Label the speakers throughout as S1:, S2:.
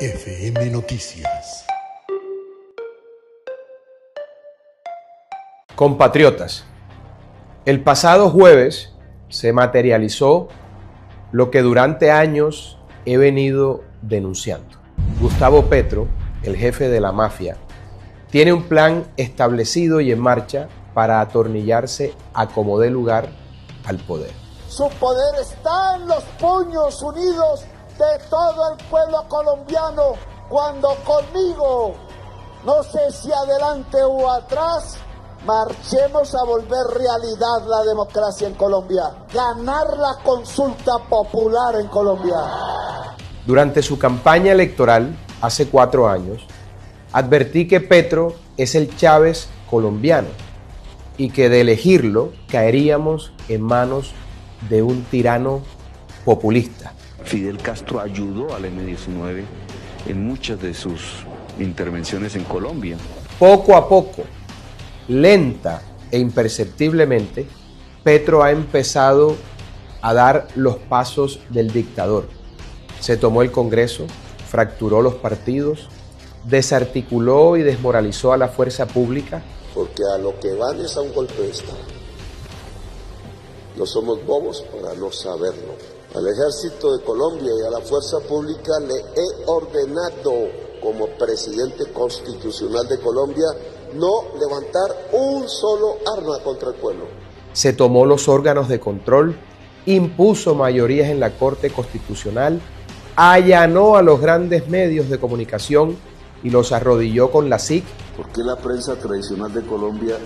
S1: FM Noticias.
S2: Compatriotas, el pasado jueves se materializó lo que durante años he venido denunciando. Gustavo Petro, el jefe de la mafia, tiene un plan establecido y en marcha para atornillarse a como dé lugar al poder.
S3: Su poder está en los puños unidos de todo el pueblo colombiano. Cuando conmigo, no sé si adelante o atrás, marchemos a volver realidad la democracia en Colombia, ganar la consulta popular en Colombia.
S2: Durante su campaña electoral, hace 4 años, advertí que Petro es el Chávez colombiano y que de elegirlo caeríamos en manos de un tirano populista.
S4: Fidel Castro ayudó al M-19 en muchas de sus intervenciones en Colombia.
S2: Poco a poco, lenta e imperceptiblemente, Petro ha empezado a dar los pasos del dictador. Se tomó el Congreso, fracturó los partidos, desarticuló y desmoralizó a la fuerza pública.
S5: Porque a lo que van es a un golpe de Estado. No somos bobos para no saberlo. Al Ejército de Colombia y a la fuerza pública le he ordenado, como presidente constitucional de Colombia, no levantar un solo arma contra el pueblo.
S2: Se tomó los órganos de control, impuso mayorías en la Corte Constitucional, allanó a los grandes medios de comunicación y los arrodilló con la SIC.
S5: ¿Por qué la prensa tradicional de Colombia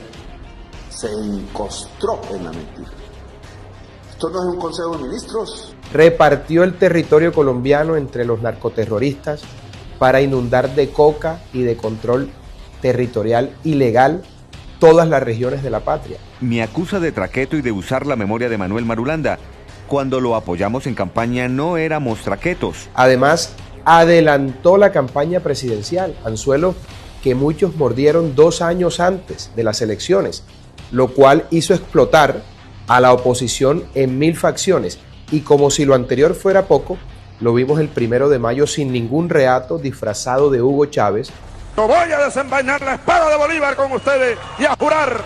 S5: se encostró en la mentira? Esto no es un consejo de ministros.
S2: Repartió el territorio colombiano entre los narcoterroristas para inundar de coca y de control territorial ilegal todas las regiones de la patria.
S6: Me acusa de traqueto y de usar la memoria de Manuel Marulanda. Cuando lo apoyamos en campaña no éramos traquetos.
S2: Además, adelantó la campaña presidencial, anzuelo que muchos mordieron 2 años antes de las elecciones, lo cual hizo explotar a la oposición en 1000 facciones. Y como si lo anterior fuera poco, lo vimos el 1 de mayo sin ningún reato disfrazado de Hugo Chávez.
S7: Yo voy a desenvainar la espada de Bolívar con ustedes y a jurar.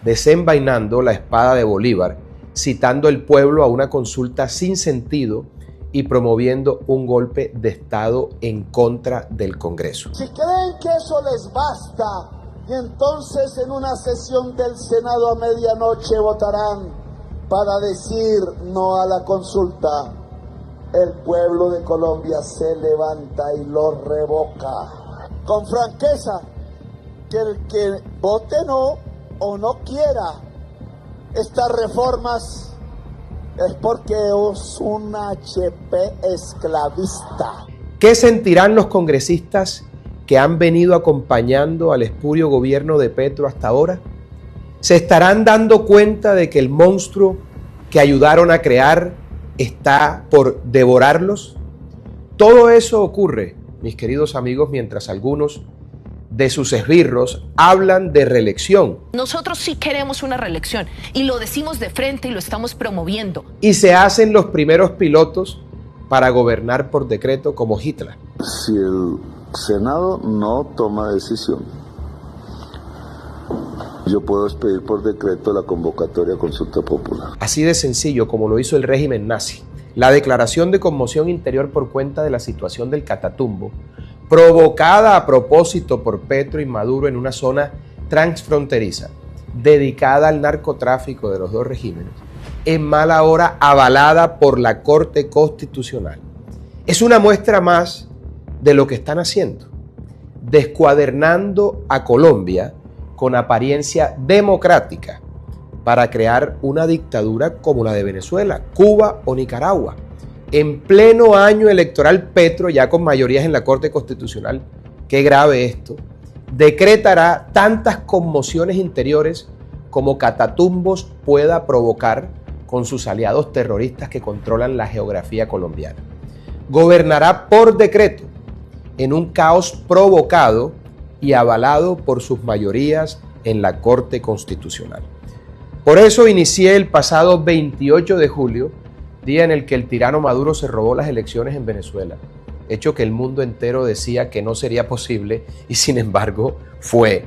S2: Desenvainando la espada de Bolívar, citando al pueblo a una consulta sin sentido y promoviendo un golpe de Estado en contra del Congreso.
S3: Si creen que eso les basta, y entonces en una sesión del Senado a medianoche votarán para decir no a la consulta, el pueblo de Colombia se levanta y lo revoca. Con franqueza, que el que vote no o no quiera estas reformas es porque es un HP esclavista.
S2: ¿Qué sentirán los congresistas que han venido acompañando al espurio gobierno de Petro hasta ahora? ¿Se estarán dando cuenta de que el monstruo que ayudaron a crear está por devorarlos? Todo eso ocurre, mis queridos amigos, mientras algunos de sus esbirros hablan de reelección.
S8: Nosotros sí queremos una reelección y lo decimos de frente y lo estamos promoviendo.
S2: Y se hacen los primeros pilotos para gobernar por decreto como Hitler.
S5: Si el Senado no toma decisión, yo puedo expedir por decreto la convocatoria a consulta popular.
S2: Así de sencillo como lo hizo el régimen nazi. La declaración de conmoción interior por cuenta de la situación del Catatumbo, provocada a propósito por Petro y Maduro en una zona transfronteriza, dedicada al narcotráfico de los 2 regímenes, en mala hora avalada por la Corte Constitucional. Es una muestra más de lo que están haciendo, descuadernando a Colombia con apariencia democrática para crear una dictadura como la de Venezuela, Cuba o Nicaragua. En pleno año electoral, Petro, ya con mayorías en la Corte Constitucional, qué grave esto, decretará tantas conmociones interiores como Catatumbos pueda provocar con sus aliados terroristas que controlan la geografía colombiana. Gobernará por decreto, en un caos provocado y avalado por sus mayorías en la Corte Constitucional. Por eso inicié el pasado 28 de julio, día en el que el tirano Maduro se robó las elecciones en Venezuela, hecho que el mundo entero decía que no sería posible y sin embargo fue.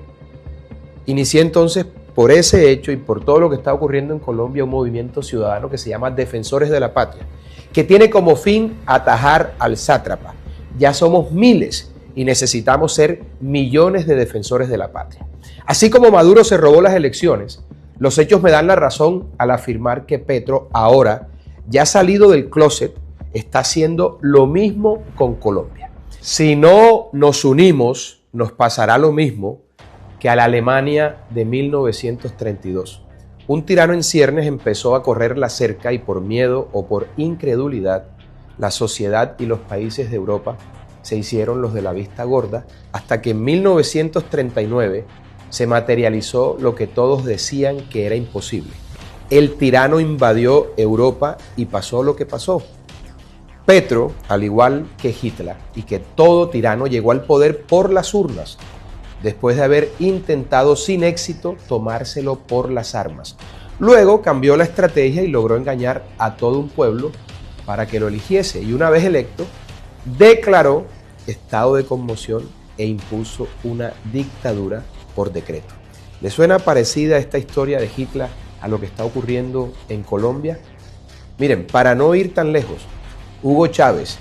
S2: Inicié entonces por ese hecho y por todo lo que está ocurriendo en Colombia un movimiento ciudadano que se llama Defensores de la Patria, que tiene como fin atajar al sátrapa. Ya somos miles y necesitamos ser millones de defensores de la patria. Así como Maduro se robó las elecciones, los hechos me dan la razón al afirmar que Petro ahora, ya salido del closet, está haciendo lo mismo con Colombia. Si no nos unimos, nos pasará lo mismo que a la Alemania de 1932. Un tirano en ciernes empezó a correr la cerca y por miedo o por incredulidad, la sociedad y los países de Europa se hicieron los de la vista gorda hasta que en 1939 se materializó lo que todos decían que era imposible. El tirano invadió Europa y pasó lo que pasó. Petro, al igual que Hitler y que todo tirano, llegó al poder por las urnas, después de haber intentado sin éxito tomárselo por las armas. Luego cambió la estrategia y logró engañar a todo un pueblo para que lo eligiese. Y una vez electo, declaró estado de conmoción e impuso una dictadura por decreto. ¿Le suena parecida esta historia de Hitler a lo que está ocurriendo en Colombia? Miren, para no ir tan lejos, Hugo Chávez,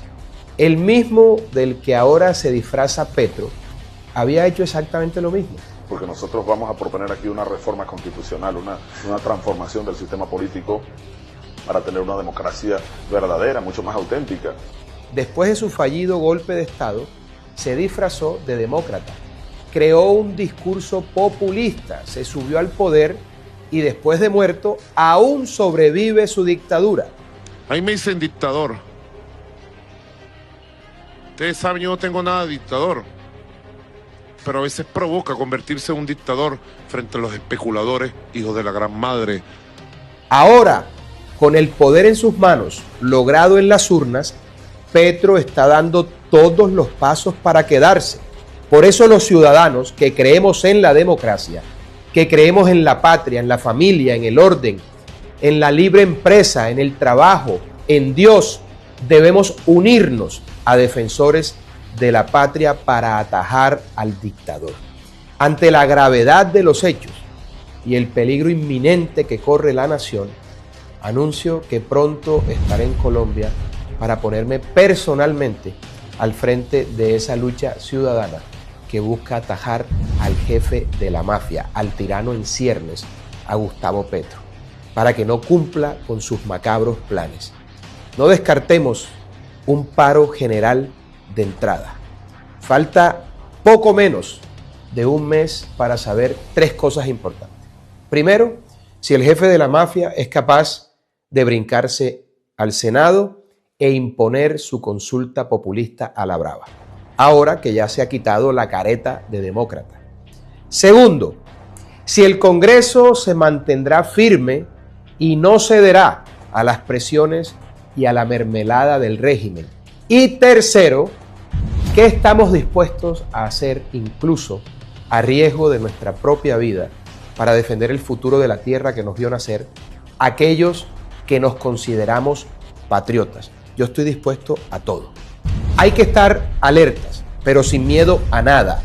S2: el mismo del que ahora se disfraza Petro, había hecho exactamente lo mismo.
S9: Porque nosotros vamos a proponer aquí una reforma constitucional, una transformación del sistema político para tener una democracia verdadera, mucho más auténtica.
S2: Después de su fallido golpe de Estado, se disfrazó de demócrata, creó un discurso populista, se subió al poder y después de muerto aún sobrevive su dictadura.
S7: Ahí me dicen dictador. Ustedes saben, yo no tengo nada de dictador, pero a veces provoca convertirse en un dictador frente a los especuladores, hijos de la gran madre.
S2: Ahora, con el poder en sus manos, logrado en las urnas, Petro está dando todos los pasos para quedarse. Por eso los ciudadanos que creemos en la democracia, que creemos en la patria, en la familia, en el orden, en la libre empresa, en el trabajo, en Dios, debemos unirnos a defensores de la patria para atajar al dictador. Ante la gravedad de los hechos y el peligro inminente que corre la nación, anuncio que pronto estaré en Colombia para ponerme personalmente al frente de esa lucha ciudadana que busca atajar al jefe de la mafia, al tirano en ciernes, a Gustavo Petro, para que no cumpla con sus macabros planes. No descartemos un paro general de entrada. Falta poco menos de un mes para saber tres cosas importantes. Primero, si el jefe de la mafia es capaz de brincarse al Senado e imponer su consulta populista a la brava, ahora que ya se ha quitado la careta de demócrata. Segundo, si el Congreso se mantendrá firme y no cederá a las presiones y a la mermelada del régimen. Y tercero, ¿qué estamos dispuestos a hacer incluso a riesgo de nuestra propia vida para defender el futuro de la tierra que nos vio nacer, aquellos que nos consideramos patriotas? Yo estoy dispuesto a todo. Hay que estar alertas, pero sin miedo a nada,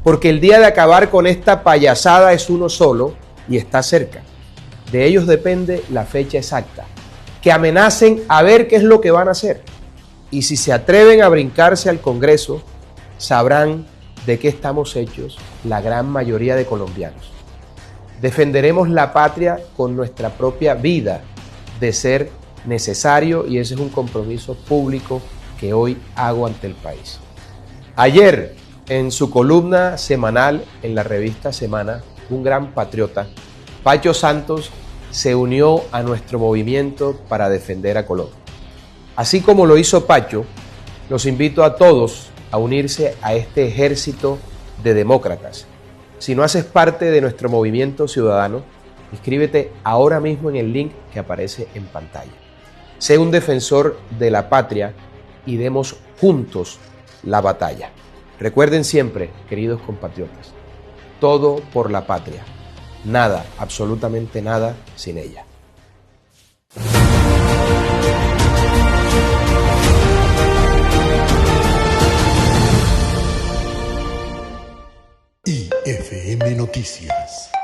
S2: porque el día de acabar con esta payasada es uno solo y está cerca. De ellos depende la fecha exacta. Que amenacen a ver qué es lo que van a hacer. Y si se atreven a brincarse al Congreso, sabrán de qué estamos hechos la gran mayoría de colombianos. Defenderemos la patria con nuestra propia vida, de ser necesario, y ese es un compromiso público que hoy hago ante el país. Ayer, en su columna semanal en la revista Semana, un gran patriota, Pacho Santos, se unió a nuestro movimiento para defender a Colombia. Así como lo hizo Pacho, los invito a todos a unirse a este ejército de demócratas. Si no haces parte de nuestro movimiento ciudadano, inscríbete ahora mismo en el link que aparece en pantalla. Sé un defensor de la patria y demos juntos la batalla. Recuerden siempre, queridos compatriotas, todo por la patria. Nada, absolutamente nada sin ella.
S1: IFM Noticias.